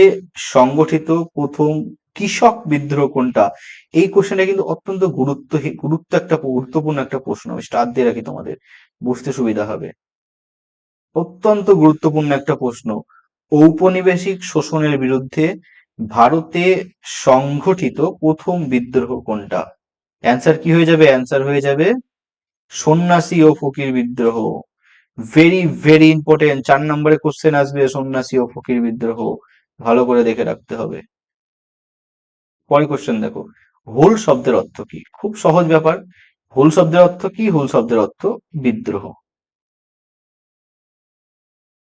সংগঠিত প্রথম কৃষক বিদ্রোহ কোনটা? এই কোশ্চেনটা কিন্তু অত্যন্ত গুরুত্বপূর্ণ একটা প্রশ্ন। আমি স্টার দিয়ে রাখি, তোমাদের বুঝতে সুবিধা হবে। অত্যন্ত গুরুত্বপূর্ণ একটা প্রশ্ন। ঔপনিবেশিক শোষণের বিরুদ্ধে ভারতে সংগঠিত প্রথম বিদ্রোহ কোনটা? অ্যান্সার কি হয়ে যাবে? অ্যান্সার হয়ে যাবে সন্ন্যাসী ও ফকির বিদ্রোহ। ভেরি ভেরি ইম্পর্টেন্ট, 4 নম্বরে কোশ্চেন আসবে সন্ন্যাসী ও ফকির বিদ্রোহ, ভালো করে দেখে রাখতে হবে। পরের কোশ্চেন দেখো, হুল শব্দের অর্থ কি? খুব সহজ ব্যাপার। হুল শব্দের অর্থ কি? হুল শব্দের অর্থ বিদ্রোহ।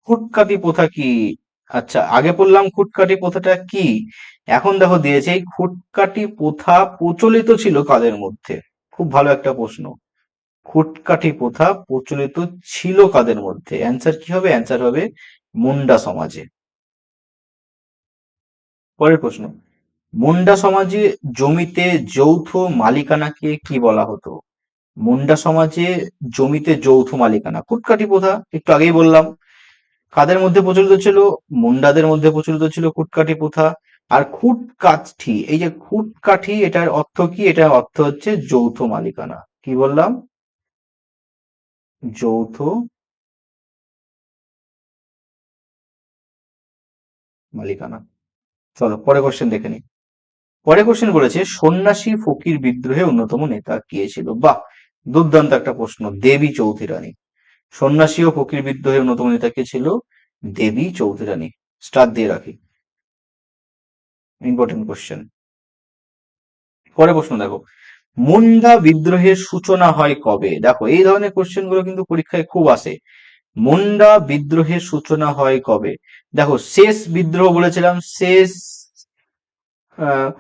খুটকাটি প্রথা কি? আচ্ছা, আগে বললাম খুটকাটি প্রথাটা কি, এখন দেখো দিয়েছে এই খুটকাটি প্রথা প্রচলিত ছিল কাদের মধ্যে? খুব ভালো একটা প্রশ্ন। খুটকাঠি প্রথা প্রচলিত ছিল কাদের মধ্যে? অ্যান্সার কি হবে? অ্যান্সার হবে মুন্ডা সমাজে। পরের প্রশ্ন, মুন্ডা সমাজে জমিতে যৌথ মালিকানাকে কি বলা হতো? মুন্ডা সমাজে জমিতে যৌথ মালিকানা, খুটকাঠি প্রথা একটু আগেই বললাম কাদের মধ্যে প্রচলিত ছিল? মুন্ডাদের মধ্যে প্রচলিত ছিল খুটকাঠি প্রথা। আর খুটকাঠি, এই যে খুটকাঠি, এটার অর্থ কি? এটার অর্থ হচ্ছে যৌথ মালিকানা। কি বললাম? যৌথ মালিকানা। চলো পরে কোশ্চেন দেখে নি। পরে কোশ্চেন বলেছে সন্ন্যাসী ফকির বিদ্রোহে অন্যতম নেতা কে ছিল? বাহ, দুর্দান্ত একটা প্রশ্ন। দেবী চৌধুরানী। সন্ন্যাসী ও ফকির বিদ্রোহের অন্যতম নেতা কে ছিল? দেবী চৌধুরানী। স্টার দিয়ে রাখি, ইম্পর্টেন্ট কোশ্চেন। পরে প্রশ্ন দেখো, মুন্ডা বিদ্রোহের সূচনা হয় কবে? দেখো এই ধরনের কোশ্চেন গুলো কিন্তু পরীক্ষায় খুব আসে। মুন্ডা বিদ্রোহের সূচনা হয় কবে? দেখো শেষ বিদ্রোহ বলেছিলাম, আহ,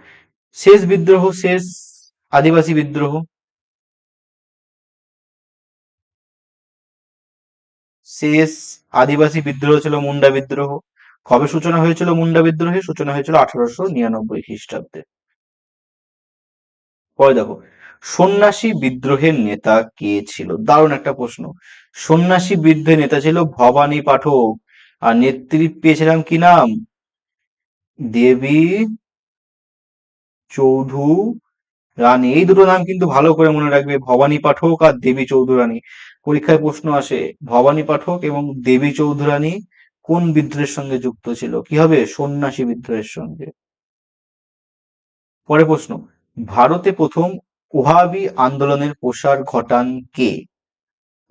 শেষ বিদ্রোহ, শেষ আদিবাসী বিদ্রোহ, শেষ আদিবাসী বিদ্রোহ ছিল মুন্ডা বিদ্রোহ। কবে সূচনা হয়েছিল মুন্ডা বিদ্রোহের? সূচনা হয়েছিল 1899 খ্রিস্টাব্দে। পরে দেখো, সন্ন্যাসী বিদ্রোহের নেতা কে ছিল? দারুণ একটা প্রশ্ন। সন্ন্যাসী বিদ্রোহের নেতা ছিল ভবানী পাঠক। আর নেত্রী পেয়েছিলাম কি নাম? দেবী চৌধুরানী। এই দুটো নাম কিন্তু ভালো করে মনে রাখবে, ভবানী পাঠক আর দেবী চৌধুরানী। পরীক্ষায় প্রশ্ন আসে, ভবানী পাঠক এবং দেবী চৌধুরানী কোন বিদ্রোহের সঙ্গে যুক্ত ছিল? কি হবে? সন্ন্যাসী বিদ্রোহের সঙ্গে। পরে প্রশ্ন, ভারতে প্রথম ওহাবি আন্দোলনের প্রসার ঘটান কে?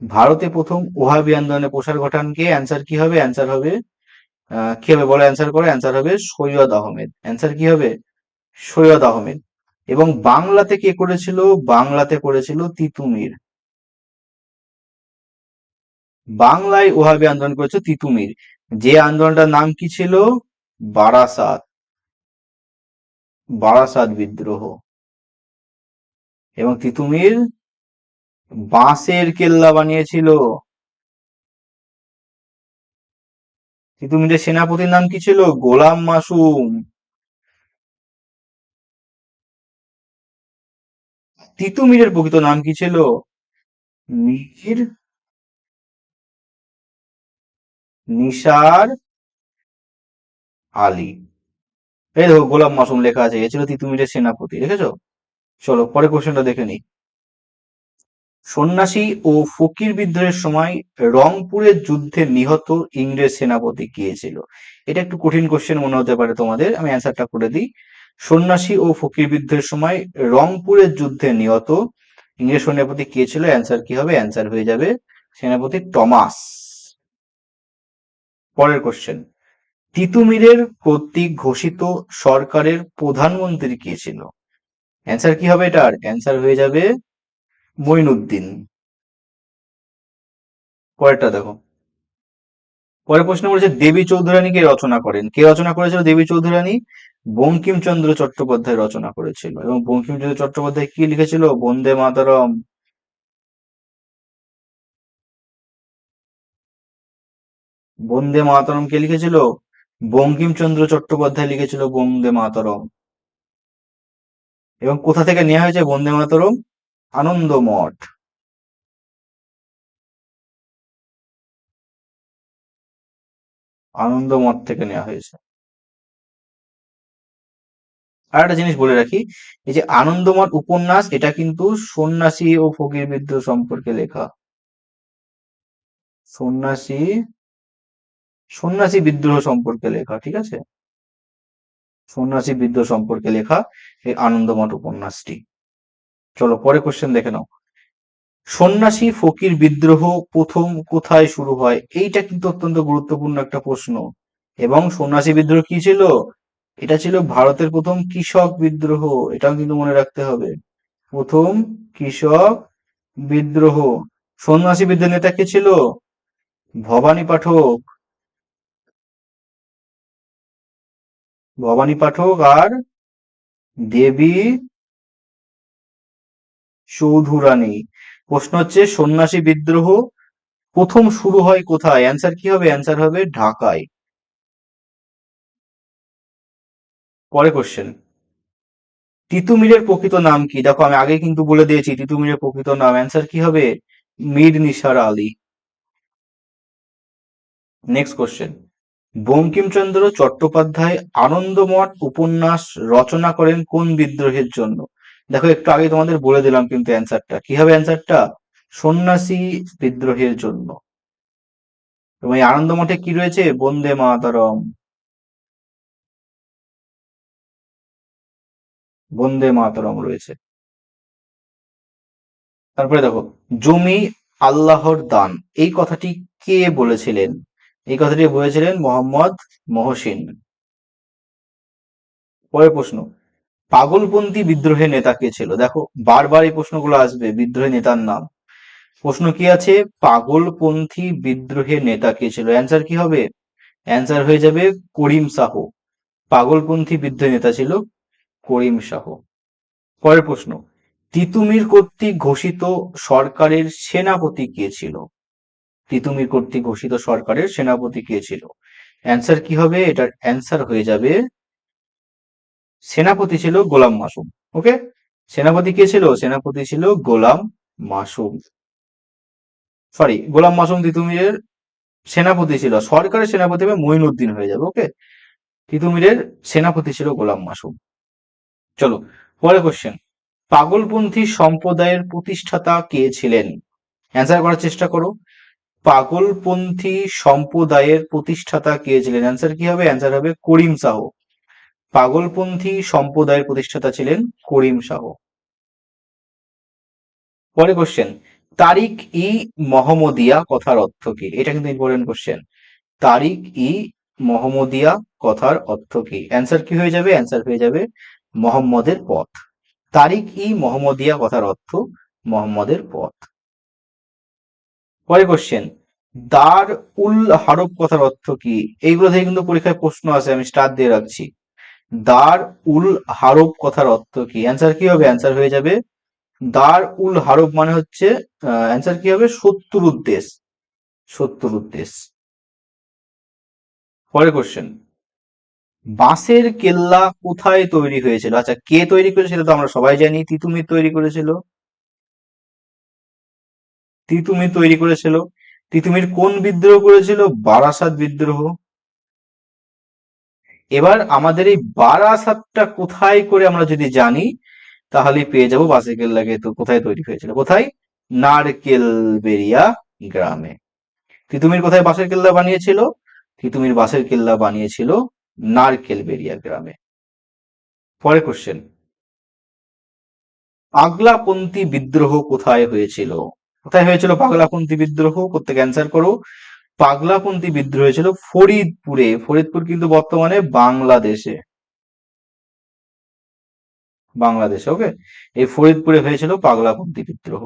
ভারতে প্রথম ওহাবি আন্দোলনের প্রসার ঘটান কে? অ্যান্সার কি হবে? অ্যান্সার হবে কি হবে বলো, অ্যান্সার করো। অ্যান্সার হবে সৈয়দ আহমেদ। অ্যান্সার কি হবে? সৈয়দ আহমেদ। এবং বাংলাতে কে করেছিল? বাংলাতে করেছিল তিতুমির। বাংলায় ওহাবি আন্দোলন করেছে তিতুমির। যে আন্দোলনটার নাম কি ছিল? বারাসাত, বারাসাত বিদ্রোহ। এবং তিতুমির বাঁশের কেল্লা বানিয়েছিল। তিতুমিরের সেনাপতির নাম কি ছিল? গোলাম মাসুম। তিতুমিরের প্রকৃত নাম কি ছিল? মীর নিসার আলী। এই দেখো গোলাম মাসুম লেখা আছে, এ ছিল তিতুমিরের সেনাপতি, দেখেছো? চলো পরে কোশ্চেনটা দেখে নিই। সন্ন্যাসী ও ফকির বিদ্রোহের সময় রংপুরের যুদ্ধে নিহত ইংরেজ সেনাপতি কে ছিল? এটা একটু কঠিন কোশ্চেন মনে হতে পারে তোমাদের, আমি অ্যান্সারটা করে দিই। সন্ন্যাসী ও ফকির বিদ্রোহের সময় রংপুরের যুদ্ধে নিহত ইংরেজ সেনাপতি কে ছিল? অ্যান্সার কি হবে? অ্যান্সার হয়ে যাবে সেনাপতি টমাস। পরের কোশ্চেন, তিতুমিরের কর্তৃক ঘোষিত সরকারের প্রধানমন্ত্রী কে ছিল? অ্যান্সার কি হবে এটার? অ্যান্সার হয়ে যাবে মঈনুদ্দিন। পরেরটা দেখো, পরের প্রশ্ন বলেছে দেবী চৌধুরানী কে রচনা করেন? কে রচনা করেছিল দেবী চৌধুরানী? বঙ্কিমচন্দ্র চট্টোপাধ্যায় রচনা করেছিল। এবং বঙ্কিমচন্দ্র চট্টোপাধ্যায় কি লিখেছিল? বন্দে মাতরম। বন্দে মাতরম কে লিখেছিল? বঙ্কিমচন্দ্র চট্টোপাধ্যায় লিখেছিল বন্দে মাতরম। এবং কোথা থেকে নেওয়া হয়েছে বন্দে মাতরম? আনন্দ মঠ। আনন্দ মঠ থেকে নেওয়া হয়েছে। আর একটা জিনিস বলে রাখি, এই যে আনন্দমঠ উপন্যাস, এটা কিন্তু সন্ন্যাসী ও ফকির বিদ্রোহ সম্পর্কে লেখা। সন্ন্যাসী সন্ন্যাসী বিদ্রোহ সম্পর্কে লেখা, ঠিক আছে? সন্ন্যাসী বিদ্রোহ সম্পর্কে লেখা এই আনন্দমঠ উপন্যাসটি। চলো পরে কোশ্চেন দেখে নাও। সন্ন্যাসী ফকির বিদ্রোহ প্রথম কোথায় শুরু হয়? এইটা কিন্তু অত্যন্ত গুরুত্বপূর্ণ একটা প্রশ্ন। এবং সন্ন্যাসী বিদ্রোহ কি ছিল? এটা ছিল ভারতের প্রথম কৃষক বিদ্রোহ। এটাও কিন্তু মনে রাখতে হবে। প্রথম কৃষক বিদ্রোহ। সন্ন্যাসী বিদ্রোহের নেতা কে ছিল? ভবানী পাঠক। ভবানী পাঠক আর দেবী চৌধুরানী। প্রশ্ন হচ্ছে সন্ন্যাসী বিদ্রোহ প্রথম শুরু হয় কোথায়? অ্যান্সার কি হবে? অ্যান্সার হবে ঢাকায়। পরে কোশ্চেন, তিতুমিরের প্রকৃত নাম কি? দেখো আমি আগে কিন্তু বলে দিয়েছি তিতুমিরের প্রকৃত নাম। অ্যান্সার কি হবে? মীর নিসার আলী। নেক্সট কোশ্চেন, বঙ্কিমচন্দ্র চট্টোপাধ্যায় আনন্দমঠ উপন্যাস রচনা করেন কোন বিদ্রোহের জন্য? দেখো একটু আগে তোমাদের বলে দিলাম কিন্তু অ্যান্সারটা কি হবে? অ্যান্সারটা সন্ন্যাসী বিদ্রোহের জন্য। এবং এই আনন্দমঠে কি রয়েছে? বন্দে মাতরম। বন্দে মাতরম রয়েছে। তারপরে দেখো, জমি আল্লাহর দান, এই কথাটি কে বলেছিলেন? এই কথাটি বলেছিলেন মোহাম্মদ মহসিন। পরের প্রশ্ন, পাগলপন্থী বিদ্রোহের নেতা কে ছিল? দেখো বারবার এই প্রশ্নগুলো আসবে, বিদ্রোহী নেতার নাম। প্রশ্ন কি আছে? পাগলপন্থী বিদ্রোহের নেতা কে ছিল? অ্যান্সার কি হবে? অ্যান্সার হয়ে যাবে করিম শাহ। পাগলপন্থী বিদ্রোহী নেতা ছিল করিম শাহ। পরের প্রশ্ন, তিতুমির কর্তৃক ঘোষিত সরকারের সেনাপতি কে ছিল? তিতুমির কর্তৃক ঘোষিত সরকারের সেনাপতি কে ছিল? অ্যান্সার কি হবে? এটার অ্যান্সার হয়ে যাবে, সেনাপতি ছিল গোলাম মাসুম। ওকে, সেনাপতি কে ছিল? সেনাপতি ছিল গোলাম মাসুম। সরি, গোলাম মাসুম তিতুমিরের সেনাপতি ছিল, সরকারের সেনাপতি হবে মঈনুদ্দিন হয়ে যাবে। ওকে, তিতুমিরের সেনাপতি ছিল গোলাম মাসুম। চলো পরের কোশ্চেন, পাগলপন্থী সম্প্রদায়ের প্রতিষ্ঠাতা কে ছিলেন? অ্যান্সার করার চেষ্টা করো। পাগলপন্থী সম্প্রদায়ের প্রতিষ্ঠাতা কে ছিলেন? অ্যান্সার কি হবে? অ্যান্সার হবে করিম শাহ। পাগলপন্থী সম্প্রদায়ের প্রতিষ্ঠাতা ছিলেন করিম শাহ। পরে কোশ্চেন, তারিক ই মহম্মদিয়া কথার অর্থ কি? এটা কিন্তু ইম্পর্টেন্ট কোশ্চেন। তারিক ই মহম্মদিয়া কথার অর্থ কি? অ্যান্সার কি হয়ে যাবে? অ্যান্সার হয়ে যাবে মোহাম্মদের পথ। তারিক ই মহম্মদিয়া কথার অর্থ মোহাম্মদের পথ। পরে কোশ্চেন, দার উল হারব কথার অর্থ কি? এইগুলো থেকে কিন্তু পরীক্ষায় প্রশ্ন আছে, আমি স্টার দিয়ে রাখছি। দার উল হারব কথার অর্থ কি? অ্যান্সার কি হবে? অ্যান্সার হয়ে যাবে দার উল হারব মানে হচ্ছে, অ্যান্সার কি হবে? শত্রুর দেশ। শত্রুর দেশ। পরের কোশ্চেন, বাঁশের কেল্লা কোথায় তৈরি হয়েছিল? আচ্ছা, কে তৈরি করেছিল সেটা তো আমরা সবাই জানি, তিতুমির তৈরি করেছিল। তিতুমির তৈরি করেছিল। তিতুমির কোন বিদ্রোহ করেছিল? বারাসাত বিদ্রোহ। এবার আমাদের এই বারাসাতটা কোথায় করে আমরা যদি জানি, তাহলে পেয়ে যাবো বাঁশের কেল্লাকে তো কোথায় তৈরি হয়েছিল। কোথায়? নারকেলবেড়িয়া গ্রামে। তিতুমির কোথায় বাঁশের কেল্লা বানিয়েছিল? তিতুমির বাঁশের কেল্লা বানিয়েছিল নারকেলবেড়িয়া গ্রামে। পরের কোশ্চেন, পাগলাপন্থী বিদ্রোহ কোথায় হয়েছিল? কোথায় হয়েছিল পাগলাপন্থী বিদ্রোহ? প্রত্যেকে অ্যান্সার করো। পাগলাপন্থী বিদ্রোহ হয়েছিল ফরিদপুরে। ফরিদপুর কিন্তু বর্তমানে বাংলাদেশে। বাংলাদেশে। ওকে, এই ফরিদপুরে হয়েছিল পাগলাপন্থী বিদ্রোহ।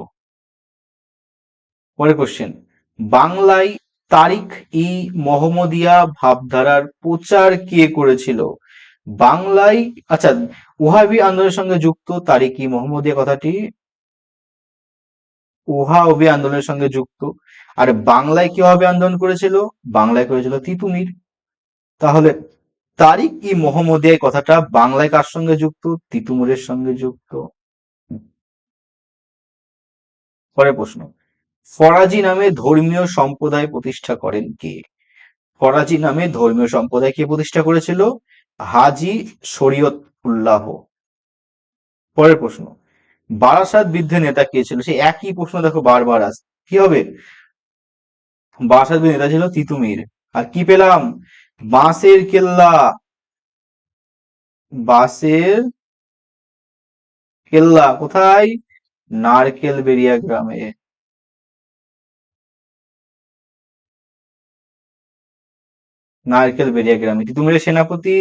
পরের কোশ্চেন, বাংলায় তারিখ ই মহম্মদিয়া ভাবধারার প্রচার কে করেছিল? বাংলায়, আচ্ছা, ওহাবি আন্দোলনের সঙ্গে যুক্ত তারিখ ই মহম্মদিয়া কথাটি ওহাবি আন্দোলনের সঙ্গে যুক্ত। আর বাংলায় কিভাবে আন্দোলন করেছিল? বাংলায় করেছিল তিতুমির। তাহলে তারিক ই মোহাম্মদিয়া কথাটা বাংলায় কার সঙ্গে যুক্ত? তিতুমিরের সঙ্গে যুক্ত। পরের প্রশ্ন, ফরাজি নামে ধর্মীয় সম্প্রদায় প্রতিষ্ঠা করেন কে? ফরাজি নামে ধর্মীয় সম্প্রদায় কে প্রতিষ্ঠা করেছিল? হাজি শরীয়ত উল্লাহ। পরের প্রশ্ন, বারাসাত বিদ্রোহের নেতা কে ছিল? সেই একই প্রশ্ন দেখো বারবার আসে, কি হবে? বারাসাত বিদ্রোহের নেতা ছিল তিতুমির। আর কি পেলাম? বাঁশের কেল্লা। বাঁশের কেল্লা কোথায়? নারকেলবেড়িয়া গ্রামে। নারকেলবেড়িয়া গ্রামে তিতুমিরের সেনাপতি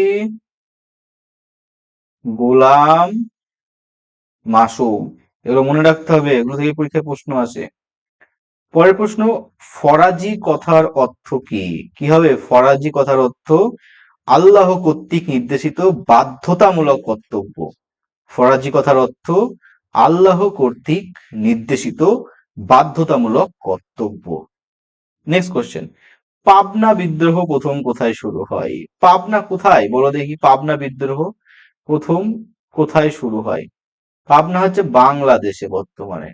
গোলাম মাসুম। এগুলো মনে রাখতে হবে, এগুলো থেকে পরীক্ষায় প্রশ্ন আসে। পরের প্রশ্ন, ফরাজি কথার অর্থ কি? কি হবে ফরাজি কথার অর্থ? আল্লাহ কর্তৃক নির্দেশিত বাধ্যতামূলক কর্তব্য। ফরাজি কথার অর্থ আল্লাহ কর্তৃক নির্দেশিত বাধ্যতামূলক কর্তব্য। নেক্সট কোশ্চেন, পাবনা বিদ্রোহ প্রথম কোথায় শুরু হয়? পাবনা কোথায় বলো দেখি? পাবনা বিদ্রোহ প্রথম কোথায় শুরু হয়? পাবনা হচ্ছে বাংলাদেশে বর্তমানে।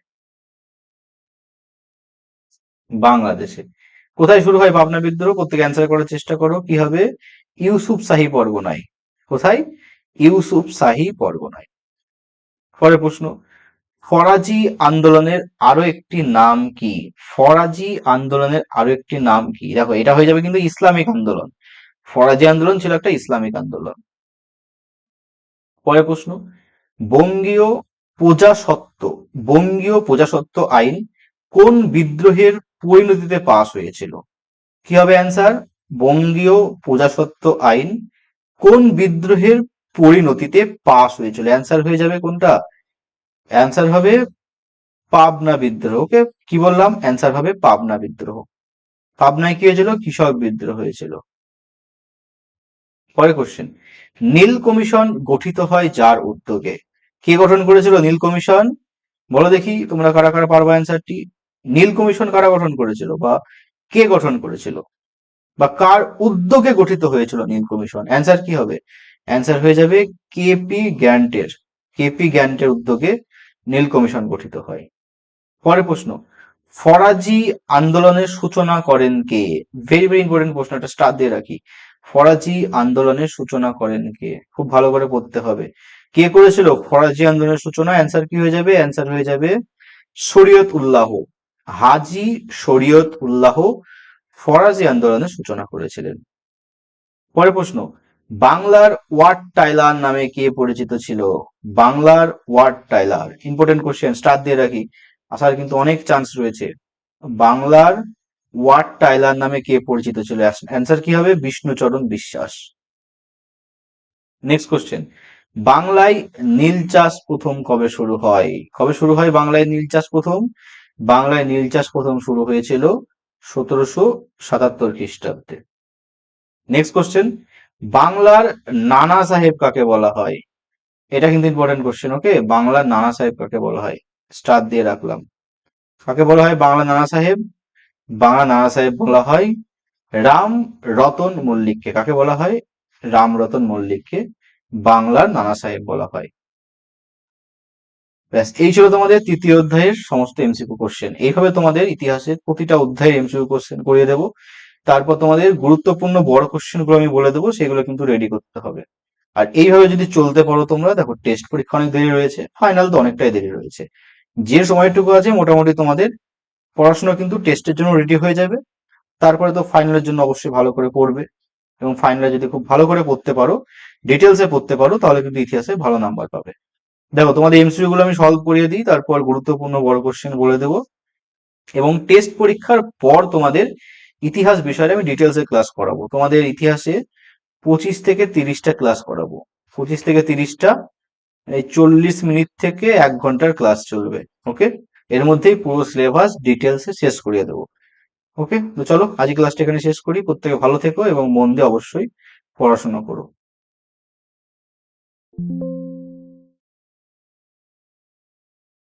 বাংলাদেশে। কোথায় শুরু হয় পাবনা বিদ্রোহ? প্রত্যেকে অ্যান্সার করার চেষ্টা করো। কি হবে? ইউসুফ শাহী পরগনায়। কোথায়? ইউসুফ শাহী পরগনায়। পরের প্রশ্ন, ফরাজি আন্দোলনের আরো একটি নাম কি? ফরাজি আন্দোলনের আরো একটি নাম কি? দেখো এটা হয়ে যাবে কিন্তু ইসলামিক আন্দোলন। ফরাজি আন্দোলন ছিল একটা ইসলামিক আন্দোলন। পরের প্রশ্ন, বঙ্গীয় প্রজাস্বত্ব বঙ্গীয় প্রজাস্বত্ব আইন কোন বিদ্রোহের পরিণতিতে পাশ হয়েছিল? কি হবে অ্যান্সার? বঙ্গীয় প্রজাস্বত্ব আইন কোন বিদ্রোহের পরিণতিতে পাস হয়েছিল? অ্যান্সার হয়ে যাবে কোনটা? অ্যান্সার হবে পাবনা বিদ্রোহ। ওকে, কি বললাম? অ্যান্সার হবে পাবনা বিদ্রোহ। পাবনায় কি হয়েছিল? কৃষক বিদ্রোহ হয়েছিল। পরের কোশ্চেন, নীল কমিশন গঠিত হয় যার উদ্যোগে? কে গঠন করেছিল নীল কমিশন? বলো দেখি তোমরা কারা কারা পারবা অ্যান্সারটি। নীল কমিশন কারা গঠন করেছিল, বা কে গঠন করেছিল, বা কার উদ্যোগে গঠিত হয়েছিল নীল কমিশন? অ্যান্সার কি হবে? অ্যান্সার হয়ে যাবে কেপি গ্যান্টের। কেপি গ্যান্টের উদ্যোগে নীল কমিশন গঠিত হয়। পরের প্রশ্ন, ফরাজি আন্দোলনের সূচনা করেন কে? ভেরি ভেরি ইম্পর্টেন্ট প্রশ্ন, একটা স্টার দিয়ে রাখি। ফরাজি আন্দোলনের সূচনা করেন কে? খুব ভালো করে পড়তে হবে। কে করেছিল ফরাজি আন্দোলনের সূচনা? অ্যান্সার কি হয়ে যাবে? অ্যান্সার হয়ে যাবে শরীয়ত উল্লাহ। হাজি শরীয়ত উল্লাহ ফরাজি আন্দোলনের সূচনা করেছিলেন। পরের প্রশ্ন, বাংলার ওয়ার্ড টাইলার নামে কে পরিচিত ছিল? বাংলার Wat Tyler, important question, star দিয়ে রাখি, আসার কিন্তু অনেক চান্স রয়েছে। বাংলার ওয়ার্ড টাইলার নামে কে পরিচিত ছিল? অ্যান্সার কি হবে? বিষ্ণুচরণ বিশ্বাস। নেক্সট কোশ্চেন, বাংলায় নীল চাষ প্রথম কবে শুরু হয়? কবে শুরু হয় বাংলায় নীল চাষ প্রথম? বাংলায় নীল চাষ প্রথম শুরু হয়েছিল 1777 খ্রিস্টাব্দে। নেক্সট কোশ্চেন, বাংলার নানা সাহেব কাকে বলা হয়? এটা কিন্তু ইম্পর্টেন্ট কোশ্চেন। ওকে, বাংলার নানা সাহেব কাকে বলা হয়? স্টার দিয়ে রাখলাম। কাকে বলা হয় বাংলা নানা সাহেব? বাংলা নানা সাহেব বলা হয় রাম রতন মল্লিককে। কাকে বলা হয়? রাম রতন মল্লিককে বাংলার নানা সাহেব বলা হয়। ব্যাস, এই ছিল তোমাদের তৃতীয় অধ্যায়ের সমস্ত এমসিকিউ কোশ্চেন। এইভাবে তোমাদের ইতিহাসের প্রতিটা অধ্যায়ের এমসিকিউ কোশ্চেন করিয়ে দেবো। তারপর তোমাদের গুরুত্বপূর্ণ বড় কোশ্চেন গুলো আমি বলে দেবো, সেগুলো কিন্তু রেডি করতে হবে। আর এইভাবে যদি চলতে পারো তোমরা, দেখো টেস্ট পরীক্ষা অনেক দেরি রয়েছে, ফাইনাল তো অনেকটাই দেরি রয়েছে। যে সময়টুকু আছে মোটামুটি তোমাদের পড়াশোনা কিন্তু টেস্টের জন্য রেডি হয়ে যাবে। তারপরে তো ফাইনালের জন্য অবশ্যই ভালো করে পড়বে, এবং ফাইনালে যদি খুব ভালো করে পড়তে পারো, ডিটেলসে পড়তে পারো, তাহলে কিন্তু ইতিহাসে ভালো নাম্বার পাবে। দেখো তোমাদের এমসিকিউ গুলো আমি সলভ করিয়ে দিই, তারপর গুরুত্বপূর্ণ বড় কোশ্চেন বলে দেবো, এবং টেস্ট পরীক্ষার পর তোমাদের ইতিহাস বিষয়ে আমি ডিটেলসে ক্লাস করাবো। তোমাদের ইতিহাসে 25 থেকে 30টা ক্লাস করাবো। 25 থেকে 30টা, এই 40 মিনিট থেকে 1 ঘন্টার ক্লাস চলবে। ওকে, এর মধ্যেই পুরো সিলেবাস ডিটেলসে শেষ করিয়ে দেবো। ওকে, তো চলো আজ ক্লাসটা এখানে শেষ করি। প্রত্যেকে ভালো থেকো এবং মন দিয়ে অবশ্যই পড়াশোনা করো।